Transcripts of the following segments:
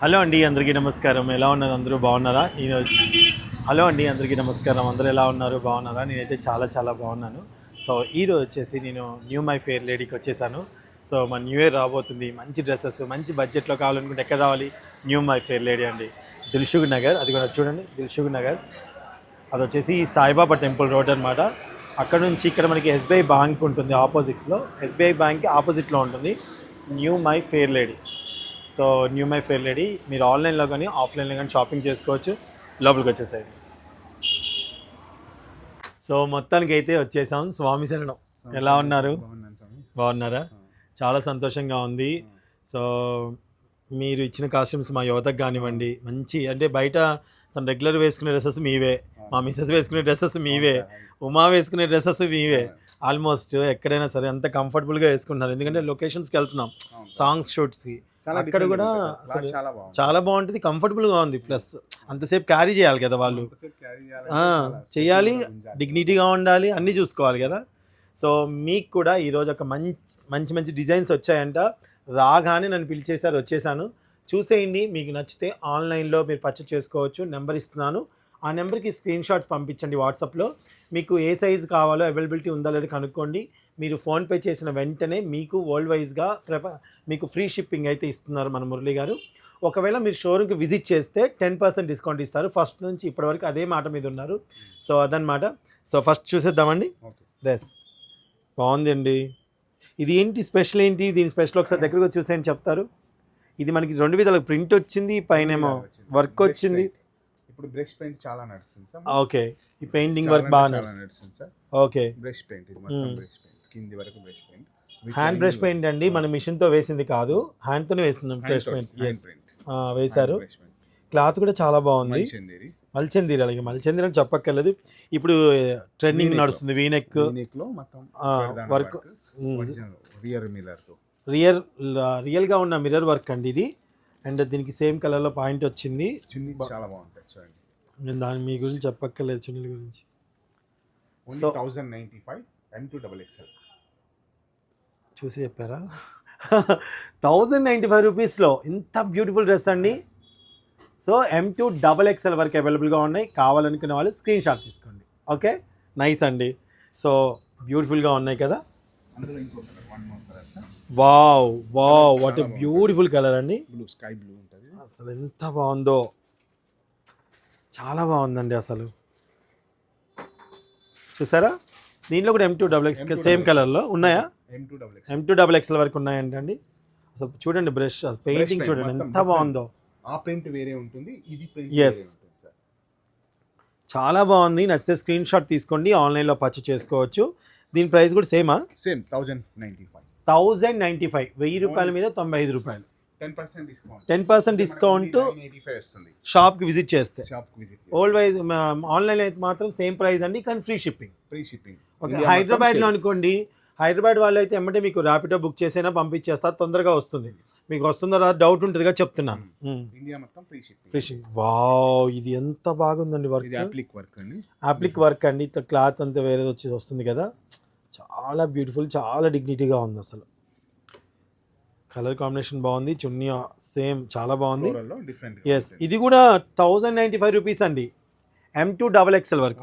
Hello అండి, అందరికీ నమస్కారం. ఎలా ఉన్నారు? అందరూ బాగున్నారా? హలో అండి, అందరికీ నమస్కారం. అందరూ ఎలా ఉన్నారు? బాగున్నారా? నేనైతే చాలా చాలా బాగున్నాను. సో ఈరోజు వచ్చేసి నేను న్యూ మై ఫెయిర్ లేడీకి వచ్చేసాను. సో మన న్యూ ఇయర్ రాబోతుంది. మంచి డ్రెస్సెస్ మంచి బడ్జెట్లో కావాలనుకుంటే ఎక్కడ రావాలి? న్యూ మై ఫెయిర్ లేడీ అండి, దిల్షుక్ నగర్. అది కూడా చూడండి, దిల్షుక్ నగర్. అది వచ్చేసి సాయిబాబా టెంపుల్ రోడ్ అనమాట. అక్కడ నుంచి ఇక్కడ మనకి ఎస్బీఐ బ్యాంక్ ఉంటుంది ఆపోజిట్లో. ఎస్బీఐ బ్యాంక్కి ఆపోజిట్లో ఉంటుంది new my fair lady. So new my fair lady మీరు ఆన్లైన్లో కానీ ఆఫ్లైన్లో కానీ షాపింగ్ చేసుకోవచ్చు. లోపలికి వచ్చేసాయి. సో మొత్తానికి అయితే వచ్చేసాం. స్వామి శరణం. ఎలా ఉన్నారు? బాగున్నారా? చాలా సంతోషంగా ఉంది. సో మీరు ఇచ్చిన కాస్ట్యూమ్స్ మా యువతకు కానివ్వండి, మంచి అంటే బయట తను రెగ్యులర్ వేసుకునే డ్రెస్సెస్ మీవే, మా మిస్సెస్ వేసుకునే డ్రెస్సెస్ మీవే, ఉమా వేసుకునే డ్రెస్సెస్ మీవే. ఆల్మోస్ట్ ఎక్కడైనా సరే అంత కంఫర్టబుల్గా వేసుకుంటున్నారు. ఎందుకంటే లొకేషన్స్కి వెళ్తున్నాం, సాంగ్స్ షూట్స్కి. అక్కడ కూడా చాలా బాగుంటుంది, కంఫర్టబుల్గా ఉంది. ప్లస్ అంతసేపు క్యారీ చేయాలి కదా వాళ్ళు, చేయాలి, డిగ్నిటీగా ఉండాలి, అన్నీ చూసుకోవాలి కదా. సో మీకు కూడా ఈరోజు ఒక మంచి మంచి డిజైన్స్ వచ్చాయంట. రాగానే నన్ను పిలిచేశారు, వచ్చేసాను. చూసేయండి, మీకు నచ్చితే ఆన్లైన్లో మీరు పర్చేస్ చేసుకోవచ్చు. నెంబర్ ఇస్తున్నాను, ఆ నెంబర్కి స్క్రీన్ షాట్స్ పంపించండి వాట్సాప్లో. మీకు ఏ సైజు కావాలో అవైలబిలిటీ ఉందా లేదా కనుక్కోండి. మీరు ఫోన్పే చేసిన వెంటనే మీకు వరల్డ్ వైజ్గా మీకు ఫ్రీ షిప్పింగ్ అయితే ఇస్తున్నారు మన మురళి గారు. ఒకవేళ మీరు షోరూమ్కి విజిట్ చేస్తే 10% డిస్కౌంట్ ఇస్తారు. ఫస్ట్ నుంచి ఇప్పటివరకు అదే మాట మీద ఉన్నారు. సో అదనమాట. సో ఫస్ట్ చూసేద్దామండి. డ్రెస్ బాగుంది అండి. ఇది ఏంటి స్పెషల్, ఏంటి దీని స్పెషల్ ఒకసారి దగ్గరకు చూసేయండి, చెప్తారు. ఇది మనకి 2 విధాలుగా ప్రింట్ వచ్చింది, పైన ఏమో వర్క్ వచ్చింది. ఇప్పుడు బ్రష్ పెయింట్ చాలా నడుస్తుంది సార్. ఓకే, ఈ పెయింటింగ్ వర్క్ బాగా నడుస్తుంది సార్. ఓకే, బ్రష్ పెయింట్ ఇది మొత్తం బ్రష్ పెయింట్, కింది వరకు brush paint, hand brush paint అండి. మన మిషన్ తో వేసింది కాదు, హ్యాండ్ తోనే వేస్తున్నాం బ్రష్ పెయింట్. వేశారు. క్లాత్ కూడా చాలా బాగుంది. మల్చందీర్, అలాగే మల్చందీర్ అని చెప్పక్కర్లేదు. ఇప్పుడు ట్రెండింగ్ నడుస్తుంది వీనెక్ లో మొత్తం వర్క్, రియల్ గా ఉన్న మిర్రర్ వర్క్ అండి ఇది. అండ్ దీనికి సేమ్ కలర్ లో పాయింట్ వచ్చింది. చాలా బాగుంటుంది చూడండి. నేను దాని మీ గురించి చెప్పక్కర్లేదు, చున్నీల గురించి. సో 1095 M2XXL చూసి చెప్పారా? 1095 రూపీస్లో ఇంత బ్యూటిఫుల్ డ్రెస్ అండి. సో M2XXL వరకు అవైలబుల్గా ఉన్నాయి. కావాలనుకునే వాళ్ళు స్క్రీన్ షాట్ తీసుకోండి. ఓకే, నైస్ అండి. సో బ్యూటిఫుల్గా ఉన్నాయి కదా. Wow wow, what a beautiful colour అండి. బ్లూ, స్కై బ్లూ ఉంటుంది. అసలు ఎంత బాగుందో, చాలా బాగుందండి అసలు. చూసారా? దీంట్లో కూడా M2XXL సేమ్ కలర్లో ఉన్నాయా? M2XXL వరకు ఉన్నాయంటండి. అసలు చూడండి, బ్రష్ పెయింటింగ్ చూడండి ఎంత బాగుందో. ఆ ప్రింట్ వేరే ఉంటుంది, ఇది ప్రింట్ ఎస్, చాలా బాగుంది. నచ్చితే స్క్రీన్ షాట్ తీసుకోండి, ఆన్లైన్లో పర్చేస్ చేసుకోవచ్చు. దీని ప్రైస్ కూడా సేమ్ 1095. 1000 రూపాయల మీద 95 రూపాయలు. 10% డిస్కౌంట్ షాప్కి విజిట్ చేస్తే. ఓల్డ్ వైజ్ ఆన్లైన్ అయితే మాత్రం సేమ్ ప్రైస్ అండి, కానీ ఫ్రీ షిప్పింగ్. ఓకే, హైదరాబాద్లో అనుకోండి, హైదరాబాద్ వాళ్ళు అయితే ఎమ్మటే మీకు ర్యాపిడో బుక్ చేసైనా పంపించేస్తారు, తొందరగా వస్తుంది. మీకు వస్తుందో రాదు డౌట్ ఉంటుంది కదా, చెప్తున్నాను. ఇండియా మొత్తం ఫ్రీ షిప్పింగ్. వావ్, ఇది ఎంత బాగుందండి వర్క్. అప్లిక్ వర్క్ అండి. క్లాత్ అంతా వేరేది వచ్చి వస్తుంది కదా, చాలా బ్యూటిఫుల్, చాలా డిగ్నిటీగా ఉంది అసలు. కలర్ కాంబినేషన్ బాగుంది, చున్నీ సేమ్, చాలా బాగుంది. ఎస్, ఇది కూడా 1095 రూపీస్ అండి. M2XXL వరకు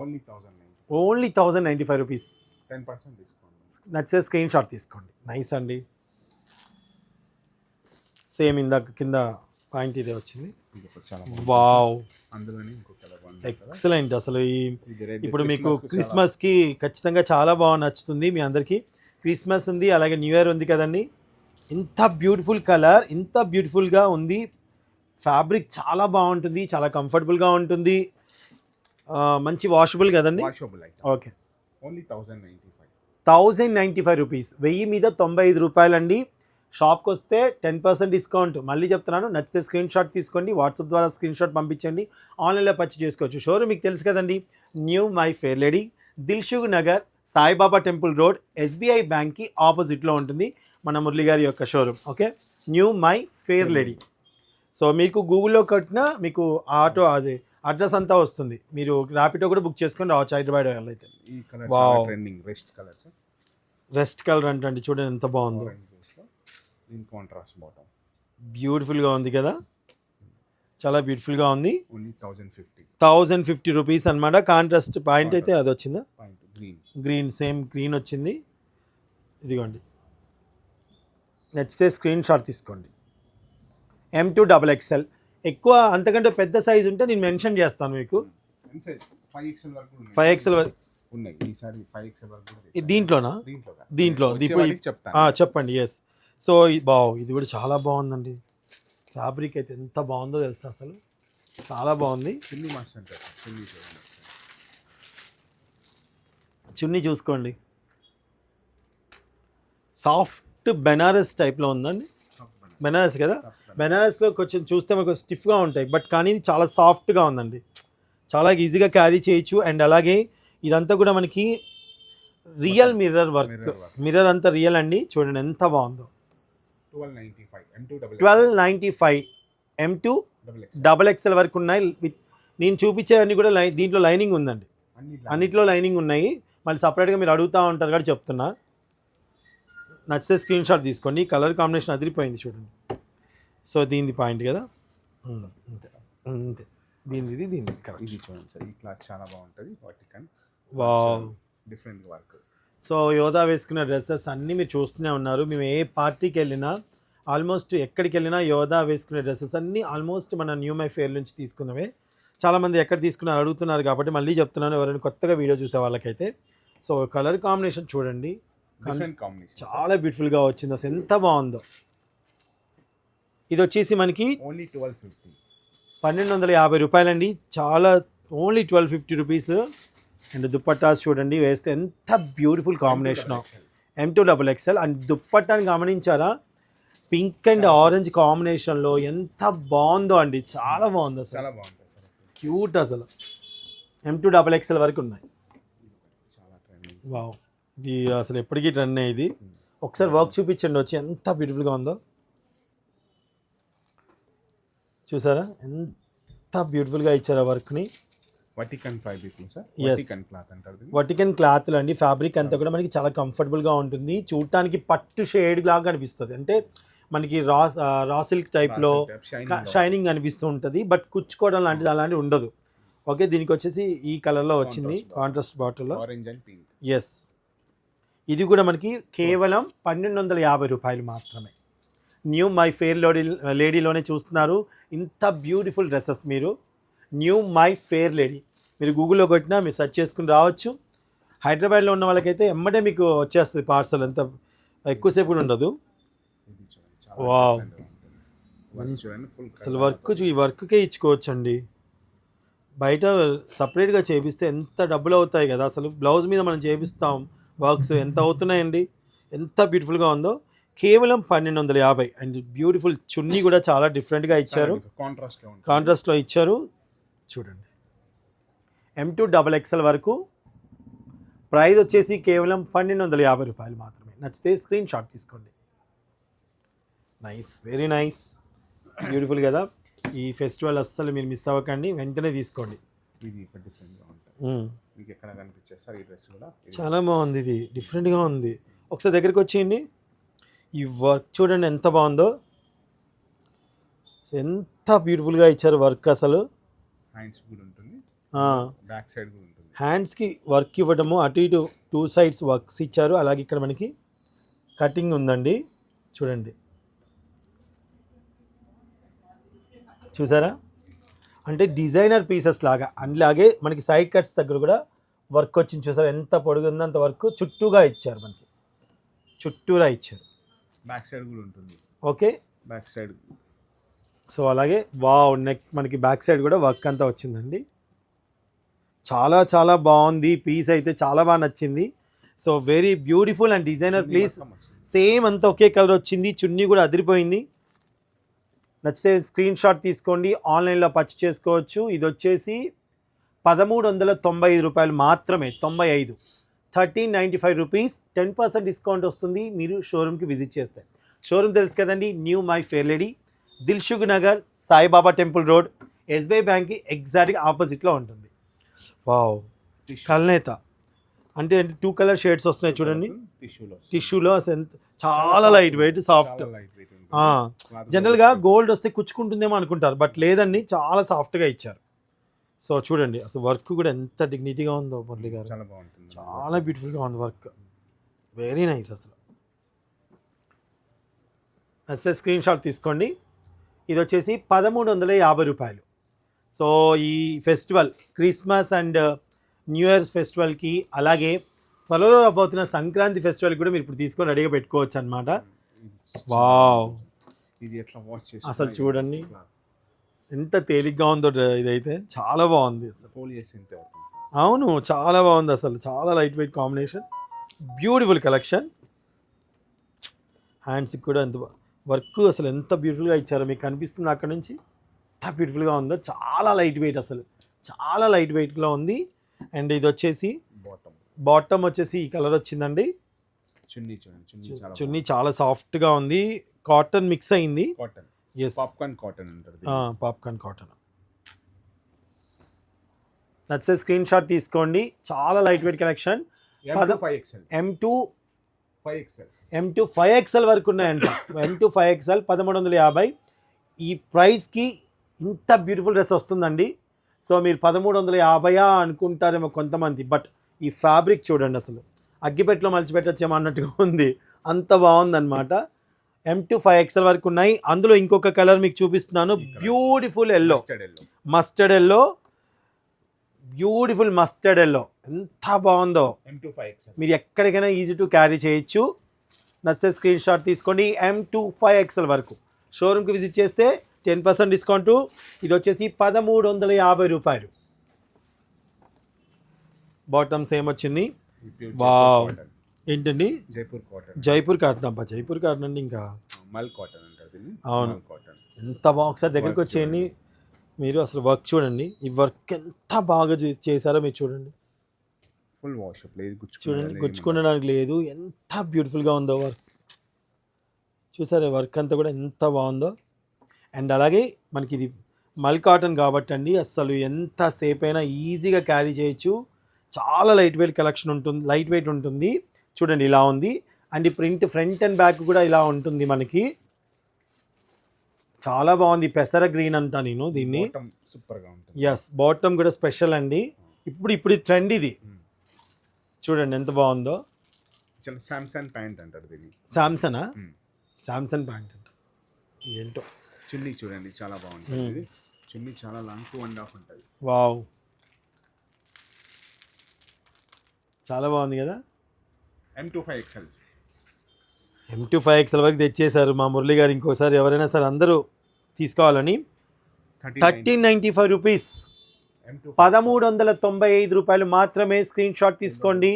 ఓన్లీ 1095 రూపీస్. 10% డిస్కౌంట్. నచ్చితే స్క్రీన్ షాట్ తీసుకోండి. నైస్ అండి. సేమ్ ఇందాక కింద పాయింట్ ఇదే వచ్చింది. Wow, excellent. అసలు ఇప్పుడు మీకు క్రిస్మస్కి ఖచ్చితంగా చాలా బాగా నచ్చుతుంది మీ అందరికీ. క్రిస్మస్ ఉంది, అలాగే న్యూ ఇయర్ ఉంది కదండి. ఇంత బ్యూటిఫుల్ కలర్, ఇంత బ్యూటిఫుల్గా ఉంది. ఫ్యాబ్రిక్ చాలా బాగుంటుంది, చాలా కంఫర్టబుల్గా ఉంటుంది. మంచి వాషబుల్ కదండి. Okay, only 1095 rupees. 1000 మీద 95 రూపాయలండి. షాప్కి వస్తే 10% డిస్కౌంట్. మళ్ళీ చెప్తున్నాను, నచ్చితే స్క్రీన్ షాట్ తీసుకోండి, వాట్సాప్ ద్వారా స్క్రీన్ షాట్ పంపించండి, ఆన్లైన్లో పర్చేస్ చేసుకోవచ్చు. షోరూమ్ మీకు తెలుసు కదండి, new my fair lady, Dilsukh Nagar, Saibaba temple road, SBI బ్యాంక్కి ఆపోజిట్లో ఉంటుంది మన మురళి గారి యొక్క showroom. Okay, new my fair lady. So మీకు గూగుల్లో కొట్టినా మీకు ఆటో అదే అడ్రస్ అంతా వస్తుంది. మీరు ర్యాపిడో కూడా బుక్ చేసుకొని రావచ్చు హైదరాబాద్ అయితే. రెస్ట్ కలర్ అంటే చూడండి ఎంత బాగుందో, కాంట్రాస్ట్ బాటమ్, బ్యూటిఫుల్గా ఉంది కదా. చాలా బ్యూటిఫుల్గా ఉంది. ఓన్లీ 1050 1050 రూపీస్ అనమాట. కాంట్రాస్ట్ పాయింట్ అయితే అది వచ్చిందా, point green. Green, same green వచ్చింది. ఇదిగోండి, నచ్చితే స్క్రీన్ షాట్ తీసుకోండి. M2XXL. ఎక్కువ అంతకంటే పెద్ద సైజ్ ఉంటే నేను మెన్షన్ చేస్తాను మీకు. 5XL వరకు ఉన్నాయి. 5XL ఉన్నాయి. ఈసారి 5XL వరకు కూడా దీంట్లోనా? దీంట్లో కాదు. దీంట్లో వచ్చే ఇప్పుడు వాళ్ళకి చెప్తాను. చెప్పండి. ఎస్. సో ఇది కూడా చాలా బాగుందండి. ఫ్యాబ్రిక్ అయితే ఎంత బాగుందో తెలుసా, అసలు చాలా బాగుంది. చున్నీ మాస్టర్ అంటారు. చున్నీ చూడండి. చున్నీ చూసుకోండి, సాఫ్ట్ బెనారస్ టైప్లో ఉందండి. బెనారస్ కదా, బెనారస్లో కొంచెం చూస్తే మనకు స్టిఫ్గా ఉంటాయి, బట్ కానీ ఇది చాలా సాఫ్ట్గా ఉందండి. చాలా ఈజీగా క్యారీ చేయొచ్చు. అండ్ అలాగే ఇదంతా కూడా మనకి రియల్ మిర్రర్ వర్క్. మిర్రర్ అంతా రియల్ అండి. చూడండి ఎంత బాగుందో. 1295 M2XXL వరకు ఉన్నాయి. నేను చూపించేవన్నీ కూడా దీంట్లో లైనింగ్ ఉందండి. అన్నిట్లో లైనింగ్ ఉన్నాయి. మళ్ళీ సపరేట్గా మీరు అడుగుతూ ఉంటారు కాబట్టి చెప్తున్నా. నచ్చితే స్క్రీన్ షాట్ తీసుకోండి. కలర్ కాంబినేషన్ అదిరిపోయింది చూడండి. సో దీనిది పాయింట్ కదా, అంతే అంతే. దీనిది ఇది చూడండి సార్. ఈ క్లాత్ చాలా బాగుంటుంది. Vatican wow, different work. So యోధా వేసుకున్న డ్రెస్సెస్ అన్నీ మీరు చూస్తూనే ఉన్నారు. మేము ఏ పార్టీకి వెళ్ళినా, ఆల్మోస్ట్ ఎక్కడికి వెళ్ళినా యోధా వేసుకునే డ్రెస్సెస్ అన్నీ ఆల్మోస్ట్ మన న్యూ మై ఫేర్ నుంచి తీసుకున్నవే. చాలామంది ఎక్కడ తీసుకున్నారు అడుగుతున్నారు కాబట్టి మళ్ళీ చెప్తున్నాను, ఎవరైనా కొత్తగా వీడియో చూసే వాళ్ళకైతే. సో కలర్ కాంబినేషన్ చూడండి, చాలా బ్యూటిఫుల్గా వచ్చింది. అసలు ఎంత బాగుందో. ఇది వచ్చేసి మనకి ఓన్లీ 1250, 1250 రూపాయలండి. చాలా ఓన్లీ 1250 రూపీస్. అండ్ దుప్పట్టాస్ చూడండి, వేస్తే ఎంత బ్యూటిఫుల్ కాంబినేషన్. M2XXL. అండ్ దుప్పట్టాని గమనించారా, పింక్ అండ్ ఆరెంజ్ కాంబినేషన్లో ఎంత బాగుందో అండి. చాలా బాగుంది అసలు, చాలా బాగుంటుంది సార్. క్యూట్ అసలు. M2XXL వరకు ఉన్నాయి. వావ్, ఇది అసలు ఎప్పటికీ ట్రెండ్ ఇది. ఒకసారి వర్క్ చూపించండి వచ్చి, ఎంత బ్యూటిఫుల్గా ఉందో చూసారా, ఎంత బ్యూటిఫుల్గా ఇచ్చారు ఆ వర్క్ని. వటికన్ ఫ్యాబ్రిక్ సార్. వటికన్ క్లాత్ అంటారు. వటికన్ క్లాత్లు అండి. ఫ్యాబ్రిక్ అంతా కూడా మనకి చాలా కంఫర్టబుల్గా ఉంటుంది. చూడటానికి పట్టు షేడ్ లాగా అనిపిస్తుంది. అంటే మనకి రా సిల్క్ టైప్లో షైనింగ్ అనిపిస్తూ ఉంటుంది, బట్ కుచ్చుకోవడం లాంటిది అలాంటివి ఉండదు. ఓకే, దీనికి వచ్చేసి ఈ కలర్లో వచ్చింది, కాంట్రాస్ట్ బాటిల్లో. Orange and pink. ఎస్. ఇది కూడా మనకి కేవలం 1250 రూపాయలు మాత్రమే. న్యూ మై ఫేర్ లేడీలోనే చూస్తున్నారు ఇంత బ్యూటిఫుల్ డ్రెస్సెస్. మీరు న్యూ మై ఫేర్ లేడీ మీరు గూగుల్లో కొట్టినా మీరు సెర్చ్ చేసుకుని రావచ్చు. హైదరాబాద్లో ఉన్న వాళ్ళకైతే ఎమ్మటే మీకు వచ్చేస్తుంది పార్సల్, అంత ఎక్కువసేపు కూడా ఉండదు. వావ్, అసలు ఈ వర్క్కే ఇచ్చుకోవచ్చండి. బయట సపరేట్గా చేపిస్తే ఎంత డబ్బులు అవుతాయి కదా. అసలు బ్లౌజ్ మీద మనం చేపిస్తాం వర్క్స్, ఎంత అవుతున్నాయండి. ఎంత బ్యూటిఫుల్గా ఉందో. కేవలం 1250. అండ్ బ్యూటిఫుల్ చున్నీ కూడా చాలా డిఫరెంట్గా ఇచ్చారు, కాంట్రాస్ట్లో ఇచ్చారు చూడండి. M2XXL వరకు ప్రైస్ వచ్చేసి కేవలం 1250 రూపాయలు మాత్రమే. నచ్చితే స్క్రీన్ షాట్ తీసుకోండి. నైస్, వెరీ నైస్, బ్యూటిఫుల్ కదా. ఈ ఫెస్టివల్ అస్సలు మీరు మిస్ అవ్వకండి, వెంటనే తీసుకోండి. ఇది డిఫరెంట్గా ఉంటుంది. మీకు ఎక్కడ కనిపించేది సార్ ఈ డ్రెస్ కూడా చాలా బాగుంది. ఇది డిఫరెంట్గా ఉంది. ఒకసారి దగ్గరికి వచ్చేయండి. ఈ వర్క్ చూడండి ఎంత బాగుందో, ఎంత బ్యూటిఫుల్గా ఇచ్చారు వర్క్. అసలు హ్యాండ్స్ కూడా ఉంటుంది, బ్యాక్ సైడ్ కూడా ఉంటుంది. హ్యాండ్స్కి వర్క్ ఇవ్వడము, అటు ఇటు 2 సైడ్స్ వర్క్స్ ఇచ్చారు. అలాగే ఇక్కడ మనకి కటింగ్ ఉందండి చూడండి, చూసారా, అంటే డిజైనర్ పీసెస్ లాగా. అలాగే మనకి సైడ్ కట్స్ దగ్గర కూడా వర్క్ వచ్చింది చూసారా, ఎంత పొడుగు ఉందో అంత వర్క్ చుట్టూగా ఇచ్చారు, మనకి చుట్టూరా ఇచ్చారు. బ్యాక్ సైడ్ కూడా ఉంటుంది. Okay, back side. సో అలాగే వావ్, నెక్ మనకి బ్యాక్ సైడ్ కూడా వర్క్ అంతా వచ్చిందండి. చాలా చాలా బాగుంది. పీస్ అయితే చాలా బాగా నచ్చింది. So very beautiful and designer please. Same అంతా ఒకే కలర్ వచ్చింది. చున్నీ కూడా అదిరిపోయింది. నచ్చితే స్క్రీన్ షాట్ తీసుకోండి, ఆన్లైన్లో పర్చేస్ చేసుకోవచ్చు. ఇది వచ్చేసి 1395 రూపాయలు మాత్రమే. 95, 1395 రూపీస్. 10% డిస్కౌంట్ వస్తుంది మీరు షోరూమ్కి విజిట్ చేస్తే. షోరూమ్ తెలుసు కదండి, new my fair lady, Dilsukh Nagar, Saibaba temple road, SBI బ్యాంక్కి ఎగ్జాక్ట్గా ఆపోజిట్లో ఉంటుంది. వావ్, కల్నేత అంటే 2 కలర్ షేడ్స్ వస్తున్నాయి చూడండి. టిష్యూలో చాలా లైట్ వెయిట్, సాఫ్ట్. ఉంటుంది. జనరల్గా గోల్డ్ వస్తే కుచ్చుకుంటుందేమో అనుకుంటారు, బట్ లేదండి, చాలా సాఫ్ట్గా ఇచ్చారు. సో చూడండి అసలు వర్క్ కూడా ఎంత డిగ్నిటీగా ఉందో మురళి గారు, చాలా బాగుంటుంది. చాలా బ్యూటిఫుల్గా ఉంది వర్క్, వెరీ నైస్ అసలు. అసలు స్క్రీన్ షాట్ తీసుకోండి. ఇది వచ్చేసి 1350 రూపాయలు. సో ఈ festival Christmas and new years ఫెస్టివల్కి, అలాగే త్వరలో రాబోతున్న సంక్రాంతి ఫెస్టివల్కి కూడా మీరు ఇప్పుడు తీసుకొని రెడీగా పెట్టుకోవచ్చు అనమాట. వావ్, ఇది ఎట్లా వాష్ చేసి అసలు చూడండి ఎంత తేలిగ్గా ఉందో, ఇదైతే చాలా బాగుంది అసలు. ఫోల్డ్ చేసి ఇంతే అవుతుంది. అవును, చాలా బాగుంది అసలు, చాలా light weight combination, beautiful collection. హ్యాండ్స్కి కూడా ఎంత వర్క్ అసలు ఎంత బ్యూటిఫుల్గా ఇచ్చారో మీకు కనిపిస్తుంది అక్కడ నుంచి, ఎంత బ్యూటిఫుల్గా ఉందో, చాలా లైట్ వెయిట్ అసలు, చాలా లైట్ వెయిట్లో ఉంది. అండ్ ఇది వచ్చేసి బాటమ్ వచ్చేసి ఈ కలర్ వచ్చిందండి. చున్నీ చూడండి, చున్నీ చాలా సాఫ్ట్గా ఉంది, కాటన్ మిక్స్ అయింది. కాటన్, ఎస్, పాప్కార్న్ కాటన్ అంటారు. Popcorn cotton. నచ్చే స్క్రీన్ షాట్ తీసుకోండి, చాలా light weight collection. M2 5XL వరకు ఉన్నాయంట. M2 5XL 1350. ఈ ప్రైస్కి ఇంత బ్యూటిఫుల్ డ్రెస్ వస్తుందండి. సో మీరు 1350 అనుకుంటారేమో కొంతమంది, బట్ ఈ ఫ్యాబ్రిక్ చూడండి అసలు అగ్గిపెట్టలో మలిచిపెట్టచ్చేమో అన్నట్టుగా ఉంది, అంత బాగుందన్నమాట. M2 5XL వరకు ఉన్నాయి. అందులో ఇంకొక కలర్ మీకు చూపిస్తున్నాను, beautiful yellow, mustard yellow, beautiful mustard yellow, ఎంత బాగుందో. M2 5XL మీరు ఎక్కడికైనా ఈజీ టు క్యారీ చేయొచ్చు. నచ్చితే స్క్రీన్ షాట్ తీసుకోండి. M2 5XL వరకు షోరూమ్కి విజిట్ చేస్తే 10% డిస్కౌంటు. ఇది వచ్చేసి 1350 రూపాయలు. బాటమ్ సేమ్ వచ్చింది. వావ్, ఏంటండి? జైపూర్ కాటన్. అబ్బా, జైపూర్ కాటన్ అండి, ఇంకా మల్ కాటన్ అంటారు దీన్ని. అవును, ఎంత బాగా, ఒకసారి దగ్గరికి వచ్చేయండి మీరు, అసలు వర్క్ చూడండి, ఈ వర్క్ ఎంత బాగా చేశారో మీరు చూడండి. ఫుల్ వాష్ లేదు, చూడండి, గుచ్చుకోవడానికి లేదు, ఎంత బ్యూటిఫుల్గా ఉందో వర్క్. చూసారా వర్క్ అంతా కూడా ఎంత బాగుందో. అండ్ అలాగే మనకి ఇది మల్ కాటన్ కాబట్టి అండి, అసలు ఎంతసేపు అయినా ఈజీగా క్యారీ చేయొచ్చు. చాలా లైట్ వెయిట్ కలెక్షన్ ఉంటుంది, లైట్ వెయిట్ ఉంటుంది. చూడండి ఇలా ఉంది. అండ్ ఈ ప్రింట్ ఫ్రంట్ అండ్ బ్యాక్ కూడా ఇలా ఉంటుంది మనకి, చాలా బాగుంది. పెసర గ్రీన్ అంటా నేను దీన్ని. సూపర్గా ఉంటుంది. ఎస్, బాటమ్ కూడా స్పెషల్ అండి. ఇప్పుడు ట్రెండ్ ఇది. చూడండి ఎంత బాగుందో. శాంసంగ్ ప్యాంట్ అంటారు దీన్ని. శాంసంగా? శాంసంగ్ ప్యాంట్ అంట, ఏంటో. చున్నీ చూడండి, చాలా బాగుంటుంది. చున్నీ చాలా లాంగ్ 2.5 ఉంటుంది. వావ్, చాలా బాగుంది కదా. M2 5XL వరకు తెచ్చేశారు మా మురళి గారు. ఇంకోసారి ఎవరైనా సరే అందరూ తీసుకోవాలని. 1395 రూపీస్, 1395 రూపాయలు మాత్రమే. స్క్రీన్ షాట్ తీసుకోండి.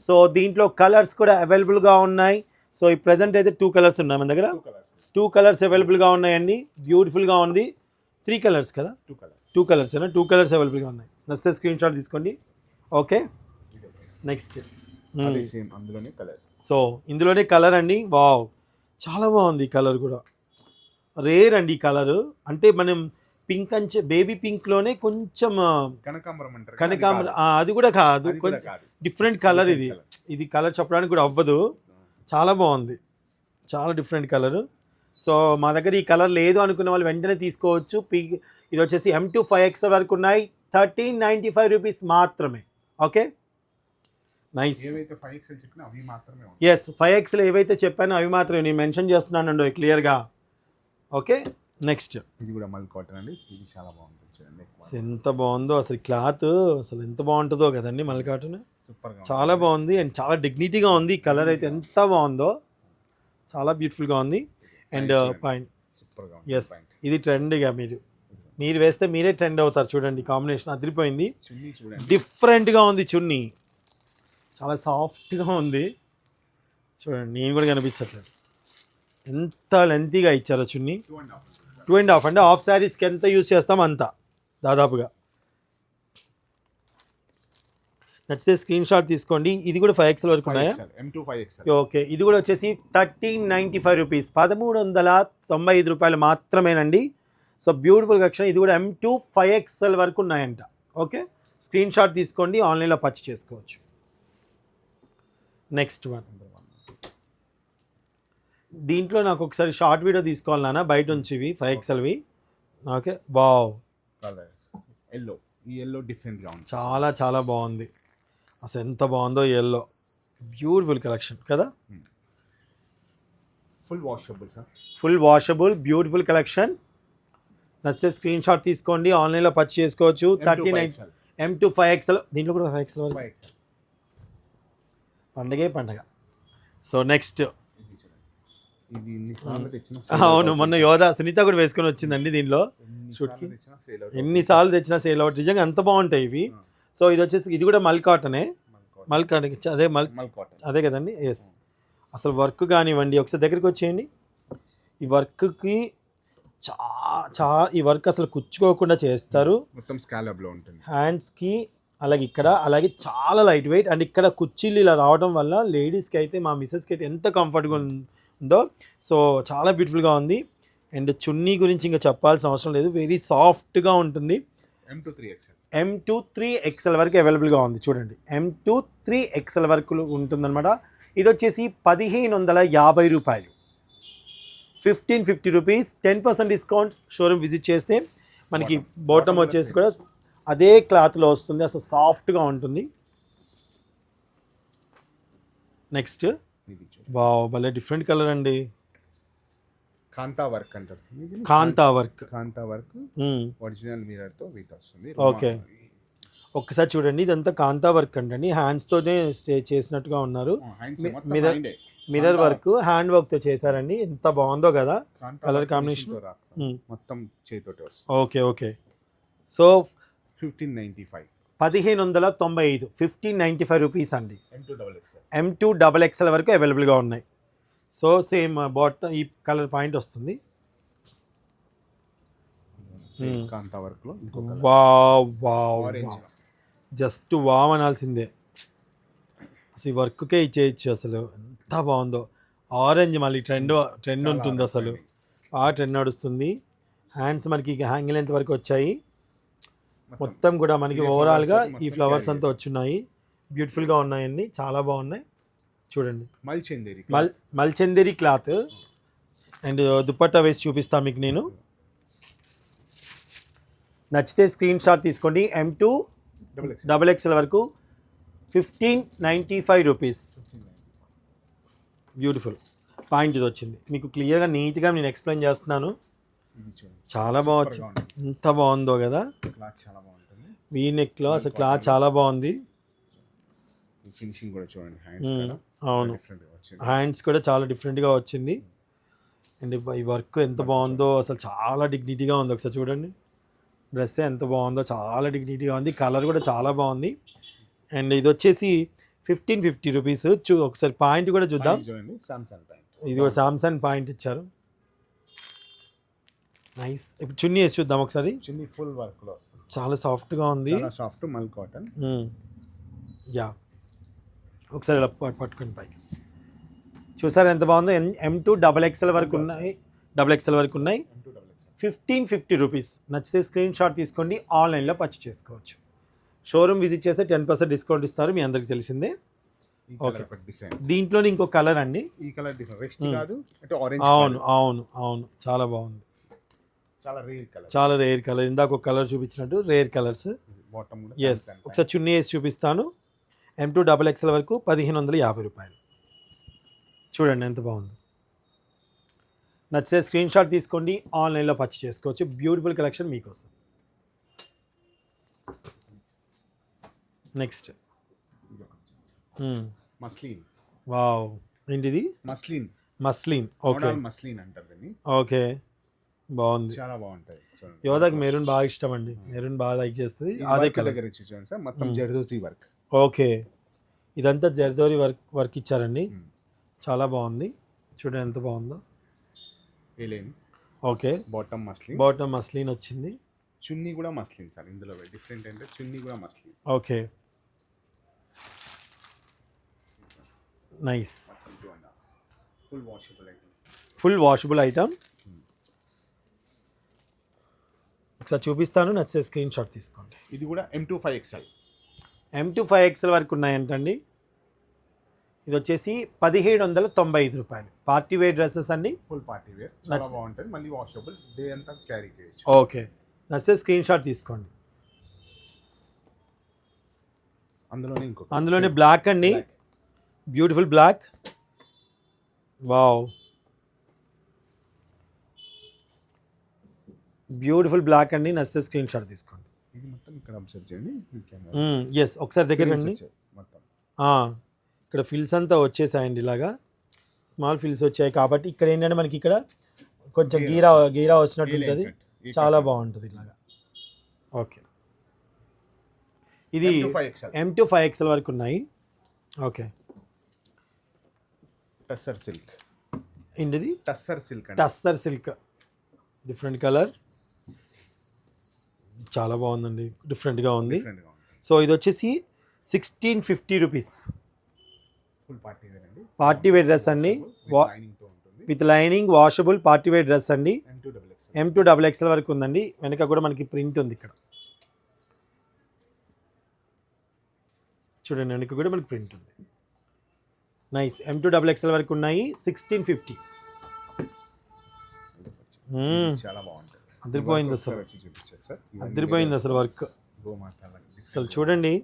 సో దీంట్లో కలర్స్ కూడా అవైలబుల్గా ఉన్నాయి. సో ఈ ప్రజెంట్ అయితే 2 కలర్స్ ఉన్నాయి మన దగ్గర. 2 కలర్స్ అవైలబుల్గా ఉన్నాయండి, బ్యూటిఫుల్గా ఉంది. 3 కలర్స్ కదా, 2 కలర్స్ అయినా 2 కలర్స్ అవైలబుల్గా ఉన్నాయి. నచ్చితే స్క్రీన్ షాట్ తీసుకోండి. Okay, next. అందులోనే కలర్. సో ఇందులోనే కలర్ అండి. వావ్, చాలా బాగుంది కలర్ కూడా, రేర్ అండి ఈ కలర్. అంటే మనం పింక్ అంచే బేబీ పింక్లోనే కొంచెం కనకాంబరం, అది కూడా కాదు, కొంచెం డిఫరెంట్ కలర్. ఇది కలర్ చెప్పడానికి కూడా అవ్వదు, చాలా బాగుంది, చాలా డిఫరెంట్ కలర్. సో మా దగ్గర ఈ కలర్ లేదు అనుకున్న వాళ్ళు వెంటనే తీసుకోవచ్చు. ఇది వచ్చేసి M2 5XL వరకు ఉన్నాయి, 1395 రూపీస్ మాత్రమే. Okay, nice. ఎస్, 5XL ఏవైతే చెప్పానో అవి మాత్రమే నేను మెన్షన్ చేస్తున్నానండి క్లియర్గా. Okay, next. ఇది కూడా మల్ కాటన్ అండి, ఇది చాలా బాగుంటుంది చూడండి. ఎంత బాగుందో అసలు, క్లాత్ అసలు ఎంత బాగుంటుందో కదండి మల్ కాటన్. సూపర్గా, చాలా బాగుంది. అండ్ చాలా డిగ్నిటీగా ఉంది. కలర్ అయితే ఎంత బాగుందో, చాలా బ్యూటిఫుల్గా ఉంది. అండ్ పాయింట్, ఎస్, ఇది ట్రెండ్గా మీరు వేస్తే మీరే ట్రెండ్ అవుతారు. చూడండి కాంబినేషన్ అదిరిపోయింది, డిఫరెంట్గా ఉంది. చున్నీ చాలా సాఫ్ట్గా ఉంది. చూడండి, నేను కూడా కనిపించట్లేదు, ఎంత లెంతీగా ఇచ్చారో చున్నీ. 2.5 అంటే హాఫ్ శారీస్కి ఎంత యూజ్ చేస్తాం అంత దాదాపుగా. నచ్చితే స్క్రీన్ షాట్ తీసుకోండి. ఇది కూడా 5XL వరకు ఉన్నాయా? M2 5XL. ఓకే, ఇది కూడా వచ్చేసి 1395 రూపీస్, 1395 రూపాయలు మాత్రమేనండి. So beautiful collection. ఇది కూడా M2 5XL వరకు ఉన్నాయంట. ఓకే, స్క్రీన్ షాట్ తీసుకోండి, ఆన్లైన్లో పర్చేస్ చేసుకోవచ్చు. నెక్స్ట్ వన్, దీంట్లో నాకు ఒకసారి షార్ట్ వీడియో తీసుకోవాలి నాన్న, బయట నుంచి ఇవి 5XLవి. ఓకే, వావ్, కలర్ ఎల్లో, ఈ ఎల్లో డిఫరెంట్గా ఉంది. చాలా చాలా బాగుంది. అసలు ఎంత బాగుందో ఎల్లో, బ్యూటిఫుల్ కలెక్షన్ కదా. Full washable sir. Full washable beautiful collection. నచ్చితే స్క్రీన్ షాట్ తీసుకోండి, ఆన్లైన్లో పర్చేస్ చేసుకోవచ్చు. 39 M2 5XL, దీంట్లో కూడా 5XL వరకు. 5XL. పండగే పండగ. సో నెక్స్ట్, ఇది ఎన్నిసార్లు తెచ్చినా అవును, మొన్న యోధ సునీత కూడా వేసుకొని వచ్చిందండి దీనిలో షూట్కి. ఎన్నిసార్లు తెచ్చినా సేల్ అవుట్. నిజంగా అంత బాగుంటాయి ఇవి. సో ఇది వచ్చేసి ఇది కూడా మల్ కాటనే, మల్ కాటన్, అదే మల్ కాటన్, అదే కదండి. ఎస్, అసలు వర్క్ కానివ్వండి, ఒకసారి దగ్గరికి వచ్చేయండి. ఈ వర్క్కి ఈ వర్క్ అసలు కుచ్చుకోకుండా చేస్తారు. మొత్తం స్కాలబ్లో ఉంటుంది. హ్యాండ్స్కి అలాగే ఇక్కడ, అలాగే చాలా లైట్ వెయిట్. అండ్ ఇక్కడ కుర్చీలు ఇలా రావడం వల్ల లేడీస్కి అయితే, మా మిస్సెస్కి అయితే ఎంత కంఫర్ట్గా ఉందో. సో చాలా బ్యూటిఫుల్గా ఉంది. అండ్ చున్నీ గురించి ఇంకా చెప్పాల్సిన అవసరం లేదు, వెరీ సాఫ్ట్గా ఉంటుంది. M2 3XL వరకు అవైలబుల్గా ఉంది. చూడండి, M2 3XL వరకు ఉంటుందన్నమాట. ఇది వచ్చేసి 1550 రూపాయలు, 1550 రూపీస్. 10% డిస్కౌంట్. షోరూమ్ విజిట్ చేస్తే మనకి బాటమ్ వచ్చేసి కూడా అదే క్లాత్లో వస్తుంది. అసలు సాఫ్ట్గా ఉంటుంది. నెక్స్ట్, వావ్, భలే డిఫరెంట్ కలర్ అండి. కాంతా వర్క్ అంటారు. కాంతా వర్క్, కాంతా వర్క్ ఒరిజినల్ మిర్రర్ తో విత్ వస్తుంది. ఓకే, ఒక్కసారి చూడండి, ఇదంతా కాంతా వర్క్ అండి. హ్యాండ్స్తోనే చేసినట్టుగా ఉన్నారు. మిర్రర్ వర్క్ హ్యాండ్ వర్క్తో చేశారండి. ఎంత బాగుందో కదా కలర్ కాంబినేషన్. మొత్తం చేతితోటి వస్తుంది. Okay okay. సో 1595, 1595, 1595 రూపీస్ అండి. M2 XXL వరకు అవైలబుల్గా ఉన్నాయి. సో సేమ్ బాటమ్ ఈ కలర్ పాయింట్ వస్తుంది. కాంతా వర్క్ లో వావ్ వావ్, జస్ట్ వావ్ అనాల్సిందే. అసలు ఈ వర్క్కే ఇచ్చేయచ్చు. అసలు ఎంత బాగుందో. ఆరెంజ్ మళ్ళీ ట్రెండ్ ఉంటుంది అసలు. ఆ ట్రెండ్ నడుస్తుంది. హ్యాండ్స్ మనకి హ్యాంగిల్ ఎంత వరకు వచ్చాయి. మొత్తం కూడా మనకి ఓవరాల్గా ఈ ఫ్లవర్స్ అంతా వచ్చున్నాయి. బ్యూటిఫుల్గా ఉన్నాయండి, చాలా బాగున్నాయి. చూడండి, మల్చందేరి క్లాత్. అండ్ దుపట్టా వేసి చూపిస్తాను మీకు నేను. నచ్చితే స్క్రీన్ షాట్ తీసుకోండి. M2 XXL వరకు 1595 రూపీస్. బ్యూటిఫుల్ పాయింట్ ఇది వచ్చింది. మీకు క్లియర్గా నీట్గా నేను ఎక్స్ప్లెయిన్ చేస్తున్నాను. చాలా బాగుంది. ఎంత బాగుందో కదా. వీ నెక్లో అసలు క్లాత్ చాలా బాగుంది. ఫినిషింగ్ కూడా చూడండి. అవును, హ్యాండ్స్ కూడా చాలా డిఫరెంట్గా వచ్చింది. అండ్ ఈ వర్క్ ఎంత బాగుందో, అసలు చాలా డిగ్నిటీగా ఉంది. ఒకసారి చూడండి, డ్రెస్ ఎంత బాగుందో, చాలా డిగ్నిటీగా ఉంది. కలర్ కూడా చాలా బాగుంది. అండ్ ఇది వచ్చేసి 1550 రూపీస్. ఒకసారి పాయింట్ కూడా చూద్దాం. ఇది కూడా సామ్సంగ్ పాయింట్ ఇచ్చారు. నైస్. ఇప్పుడు చున్నీ వేసి చూద్దాం ఒకసారి. చున్నీ ఫుల్ వర్క్ లో వస్తుంది. చాలా సాఫ్ట్గా ఉంది. సాఫ్ట్ మల్ కాటన్. యా, ఒకసారి ఇలా పట్టుకొని పైకి చూసారు ఎంత బాగుందో. M2 XXL వరకు ఉన్నాయి, XXL వరకు ఉన్నాయి. 1550 రూపీస్. నచ్చితే స్క్రీన్ షాట్ తీసుకోండి, ఆన్లైన్లో పర్చేస్ చేసుకోవచ్చు. షోరూమ్ విజిట్ చేస్తే 10% డిస్కౌంట్ ఇస్తారు, మీ అందరికి తెలిసిందే. ఓకే, దీంట్లోనే ఇంకో కలర్ అండి. ఈ కలర్ డిఫరెంట్ కాదు, అంటే ఆరెంజ్. అవును అవును అవును, చాలా బాగుంది. చాలా రేర్ కలర్. ఇందాక ఒక కలర్ చూపించినట్టు రేర్ కలర్స్. ఎస్, ఒకసారి చున్నీ వేసి చూపిస్తాను. M2 XXL వరకు 1550 రూపాయలు. చూడండి ఎంత బాగుంది. నచ్చితే స్క్రీన్ షాట్ తీసుకోండి, ఆన్లైన్లో పర్చేస్ చేసుకోవచ్చు. బ్యూటిఫుల్ కలెక్షన్ మీకోసం. Next, muslin. వావ్, ఏంటిది? మస్లిన్. ఓకే, మస్లిన్ అంటారు దీన్ని. ఓకే, బాగుంది, చాలా బాగుంటాయి. యోధాకి మెరూన్ బాగా ఇష్టం అండి. మెరూన్ బాగా లైక్ చేస్తుంది. అదే కలర్ చూడండి సార్, మొత్తం జర్దోసి వర్క్. ఓకే, ఇదంతా జర్దోరి వర్క్ ఇచ్చారండి. చాలా బాగుంది. చూడండి ఎంత బాగుందో. ఓకే, బాటమ్ మస్లిన్ వచ్చింది. చున్నీ కూడా మస్లిన్ సార్. ఇందులో డిఫరెంట్ అంటే చున్నీ కూడా muslin. Okay, nice. Full washable item. ఒకసారి చూపిస్తాను, నచ్చితే స్క్రీన్ షాట్ తీసుకోండి. ఇది కూడా M2 5XL. M2 5XL వరకు ఉన్నాయంటండి. ఇది వచ్చేసి 1795 రూపాయలు. పార్టీ వేర్ డ్రెస్సెస్ అండి. ఫుల్ పార్టీ వేర్ చాలా బాగుంటుంది, మళ్ళీ వాషబుల్, డే అంతా క్యారీ చేయొచ్చు. ఓకే, నచ్చితే స్క్రీన్ షాట్ తీసుకోండి. అందులోనే బ్లాక్ అండి, beautiful black. Wow, beautiful black అండి, నచ్చితే స్క్రీన్ షాట్ తీసుకోండి. ఇది మొత్తం ఇక్కడ అబ్జర్వ్ చేయండి. ఎస్, ఒకసారి దగ్గర రండి. మొత్తం ఇక్కడ ఫిల్స్ అంతా వచ్చేసాయండి, ఇలాగా స్మాల్ ఫిల్స్ వచ్చాయి కాబట్టి ఇక్కడ ఏంటంటే మనకి ఇక్కడ కొంచెం గీరా గీరా వచ్చినట్టు ఉంటుంది, చాలా బాగుంటుంది ఇలాగా. ఓకే, ఇది M to 5XL వరకు ఉన్నాయి. Okay, tussar silk. ఏంటిది? Tussar silk. Tussar silk, different colour, చాలా బాగుందండి, డిఫరెంట్గా ఉంది. సో ఇది వచ్చేసి 1650 రూపీస్. ఫుల్ పార్టీ వేర్ అండి, పార్టీ వేర్ డ్రెస్ అండి, with lining, washable party wear dress అండి. M2XL వరకు ఉందండి. వెనక కూడా మనకి ప్రింట్ ఉంది ఇక్కడ చూడండి, వెనక కూడా మనకి ప్రింట్ ఉంది. నైస్. M2XL వరకు ఉన్నాయి. 1650. చాలా బాగుంటుంది, అదిరిపోయింది అసలు, అదిరిపోయింది అసలు వర్క్ అసలు. చూడండి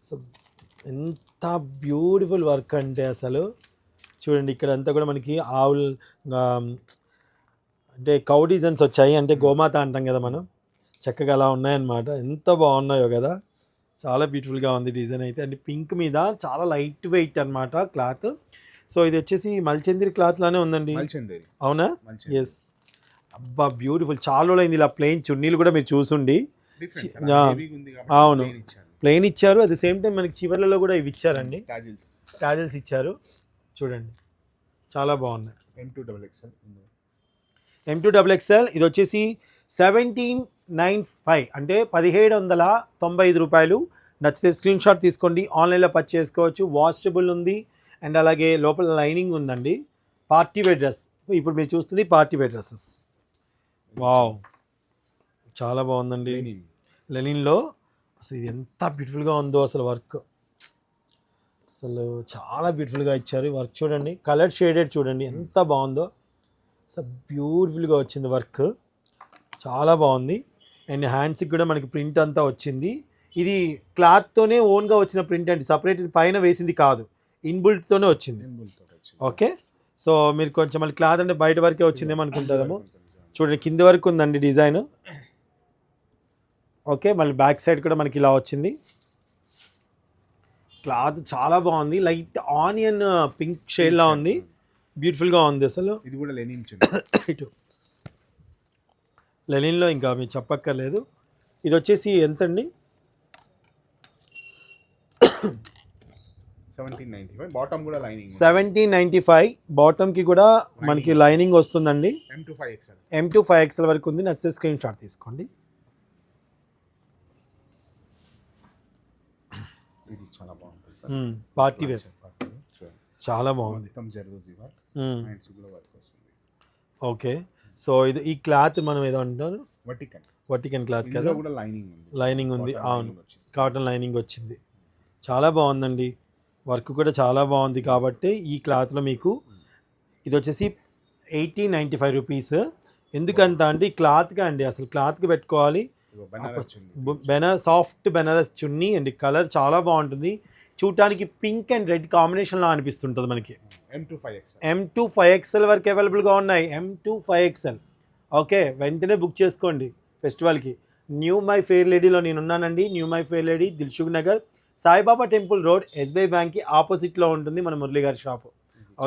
అసలు ఎంత బ్యూటిఫుల్ వర్క్ అంటే అసలు. చూడండి ఇక్కడ అంతా కూడా మనకి ఆవులు అంటే కౌ డిజైన్స్ వచ్చాయి, అంటే గోమాత అంటాం కదా మనం, చక్కగా అలా ఉన్నాయన్నమాట. ఎంత బాగున్నాయో కదా, చాలా బ్యూటిఫుల్గా ఉంది డిజైన్ అయితే. అంటే పింక్ మీద చాలా లైట్ వెయిట్ అనమాట క్లాత్. సో ఇది వచ్చేసి మల్చందిరి క్లాత్ లానే ఉందండి, అవునా? ఎస్, అబ్బా బ్యూటిఫుల్. చాలా రోజులైంది ఇలా ప్లెయిన్ చున్నీలు కూడా మీరు చూసుండి. అవును, ప్లెయిన్ ఇచ్చారు. అట్ ద సేమ్ టైం మనకి చివర్లలో కూడా ఇవి ఇచ్చారండి, టాజిల్స్ ఇచ్చారు. చూడండి చాలా బాగున్నాయి. M2XL ఇది వచ్చేసి 1795, అంటే 1795 రూపాయలు. నచ్చితే స్క్రీన్ షాట్ తీసుకోండి, ఆన్లైన్లో పర్చేస్ చేసుకోవచ్చు. వాషబుల్ ఉంది అండ్ అలాగే లోపల లైనింగ్ ఉందండి. పార్టీ వేర్ డ్రెస్, ఇప్పుడు మీరు చూస్తుంది పార్టీ వేర్ డ్రెస్సెస్. వావ్, చాలా బాగుందండి. లెనిన్లో అసలు ఇది ఎంత బ్యూటిఫుల్గా ఉందో అసలు వర్క్, అసలు చాలా బ్యూటిఫుల్గా ఇచ్చారు వర్క్. చూడండి కలర్ షేడెడ్, చూడండి ఎంత బాగుందో అసలు, బ్యూటిఫుల్గా వచ్చింది వర్క్, చాలా బాగుంది. అండ్ హ్యాండ్స్కి కూడా మనకి ప్రింట్ అంతా వచ్చింది. ఇది క్లాత్తోనే ఓన్గా వచ్చిన ప్రింట్ అండి, సపరేట్ పైన వేసింది కాదు, ఇన్బుల్ట్తోనే వచ్చింది. ఓకే, సో మీరు కొంచెం మళ్ళీ క్లాత్ అంటే బయట వరకే వచ్చిందేమో అనుకుంటారేమో. చూడండి కింద వరకు ఉందండి డిజైన్. ఓకే, మళ్ళీ బ్యాక్ సైడ్ కూడా మనకి ఇలా వచ్చింది. క్లాత్ చాలా బాగుంది, లైట్ ఆనియన్ పింక్ షేడ్లా ఉంది, బ్యూటిఫుల్గా ఉంది అసలు. ఇది కూడా లెనిన్ ఇటు లెనిన్లో ఇంకా మీరు చెప్పక్కర్లేదు. ఇది వచ్చేసి ఎంత అండి? 1795. బాటమ్ కూడా లైనింగ్ 1795. బాటమ్కి కూడా మనకి లైనింగ్ వస్తుందండి. M2XL వరకు ఉంది. నచ్చితే స్క్రీన్ షాట్ తీసుకోండి. ఇది చాలా బాగుంటుంది, పార్టీ వేర్, చాలా బాగుంది. ఓకే, సో ఇది ఈ క్లాత్ మనం ఏదో అంటారు వటికన్ క్లాత్ కదా, లైనింగ్ ఉంది. అవును, కాటన్ లైనింగ్ వచ్చింది, చాలా బాగుందండి. వర్క్ కూడా చాలా బాగుంది. కాబట్టి ఈ క్లాత్లో మీకు ఇది వచ్చేసి 1895 రూపీస్. ఎందుకంత అంటే ఈ క్లాత్గా అండి, అసలు క్లాత్కి పెట్టుకోవాలి. Soft Banaras chunni and colour చాలా బాగుంటుంది. చూడటానికి పింక్ అండ్ రెడ్ కాంబినేషన్లో అనిపిస్తుంటుంది మనకి. M2XL వరకు అవైలబుల్గా ఉన్నాయి. M2XL. ఓకే, వెంటనే బుక్ చేసుకోండి ఫెస్టివల్కి. న్యూ మై ఫెయిర్ లేడీలో నేను ఉన్నానండి. New my fair lady, Dilsukh Nagar, Saibaba temple road, SBI బ్యాంక్కి ఆపోజిట్లో ఉంటుంది మన మురళి గారి షాపు.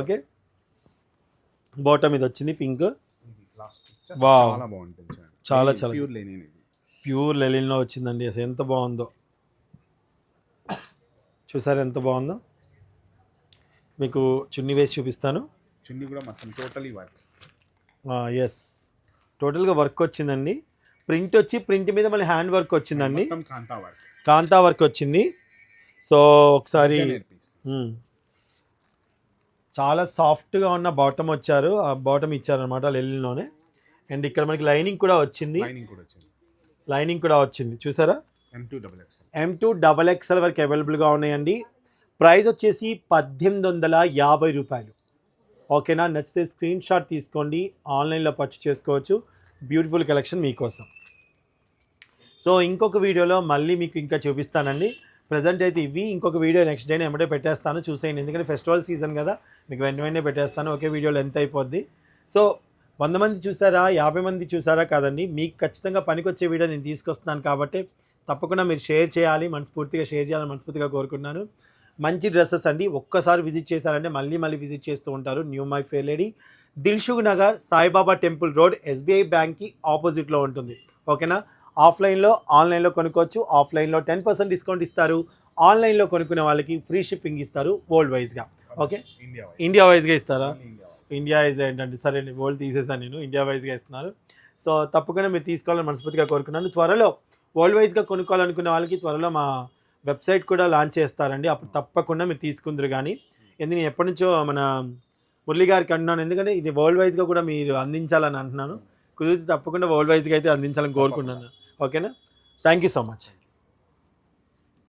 ఓకే, బాటమ్ ఇది వచ్చింది పింక్. వావ్, చాలా చాలా ప్యూర్ లెనిన్లో వచ్చిందండి. అసలు ఎంత బాగుందో చూసారు, ఎంత బాగుందో. మీకు చున్నీ వేసి చూపిస్తాను. చున్నీ కూడా మొత్తం టోటలీ వర్క్. ఎస్, టోటల్గా వర్క్ వచ్చిందండి. ప్రింట్ వచ్చి ప్రింట్ మీద మళ్ళీ హ్యాండ్ వర్క్ వచ్చిందండి, కాంతా వర్క్ వచ్చింది. సో ఒకసారి చాలా సాఫ్ట్గా ఉన్న బాటమ్ వచ్చారు, ఆ బాటమ్ ఇచ్చారనమాట లెనిన్లోనే. అండ్ ఇక్కడ మనకి లైనింగ్ కూడా వచ్చింది, లైనింగ్ కూడా వచ్చింది చూసారా. M2XL వరకు అవైలబుల్గా ఉన్నాయండి. ప్రైస్ వచ్చేసి 1850 రూపాయలు. ఓకేనా, నచ్చితే స్క్రీన్ షాట్ తీసుకోండి, ఆన్లైన్లో పర్చేస్ చేసుకోవచ్చు. బ్యూటిఫుల్ కలెక్షన్ మీకోసం. సో ఇంకొక వీడియోలో మళ్ళీ మీకు ఇంకా చూపిస్తానండి. ప్రజెంట్ అయితే ఇవి, ఇంకొక వీడియో నెక్స్ట్ డేనే ఎమ్మటే పెట్టేస్తాను, చూసేయండి. ఎందుకంటే ఫెస్టివల్ సీజన్ కదా, మీకు వెంటనే పెట్టేస్తాను. ఒకే వీడియోలో ఎంత అయిపోద్ది. సో 100 మంది చూసారా, 50 మంది చూసారా కాదండి, మీకు ఖచ్చితంగా పనికొచ్చే వీడియో నేను తీసుకొస్తున్నాను కాబట్టి తప్పకుండా మీరు షేర్ చేయాలి, మనస్ఫూర్తిగా షేర్ చేయాలని మనస్ఫూర్తిగా కోరుకుంటున్నాను. మంచి డ్రెస్సెస్ అండి, ఒక్కసారి విజిట్ చేశారంటే మళ్ళీ విజిట్ చేస్తూ ఉంటారు. New my fair lady, Dilsukh Nagar, Saibaba temple road, SBI బ్యాంక్కి ఆపోజిట్లో ఉంటుంది. ఓకేనా, ఆఫ్లైన్లో ఆన్లైన్లో కొనుక్కోవచ్చు. ఆఫ్లైన్లో 10% డిస్కౌంట్ ఇస్తారు, ఆన్లైన్లో కొనుక్కునే వాళ్ళకి ఫ్రీ షిప్పింగ్ ఇస్తారు వరల్డ్ వైజ్గా. ఓకే, ఇండియా వైజ్గా ఇస్తారా? ఇండియా వైజ్ ఏంటంటే సరే వరల్డ్ తీసేసాను నేను, ఇండియా వైజ్గా ఇస్తున్నారు. సో తప్పకుండా మీరు తీసుకోవాలని మనస్ఫూర్తిగా కోరుకున్నాను. త్వరలో వరల్డ్ వైజ్గా కొనుక్కోవాలనుకునే వాళ్ళకి త్వరలో మా వెబ్సైట్ కూడా లాంచ్ చేస్తారండి, అప్పుడు తప్పకుండా మీరు తీసుకుందరు. కానీ ఎందుకు నేను ఎప్పటి నుంచో మన మురళి గారికి అంటున్నాను, ఎందుకంటే ఇది వరల్డ్ వైజ్గా కూడా మీరు అందించాలని అంటున్నాను. కుదిరితే తప్పకుండా వరల్డ్ వైజ్గా అయితే అందించాలని కోరుకుంటున్నాను. ఓకేనా, థ్యాంక్ యూ సో మచ్.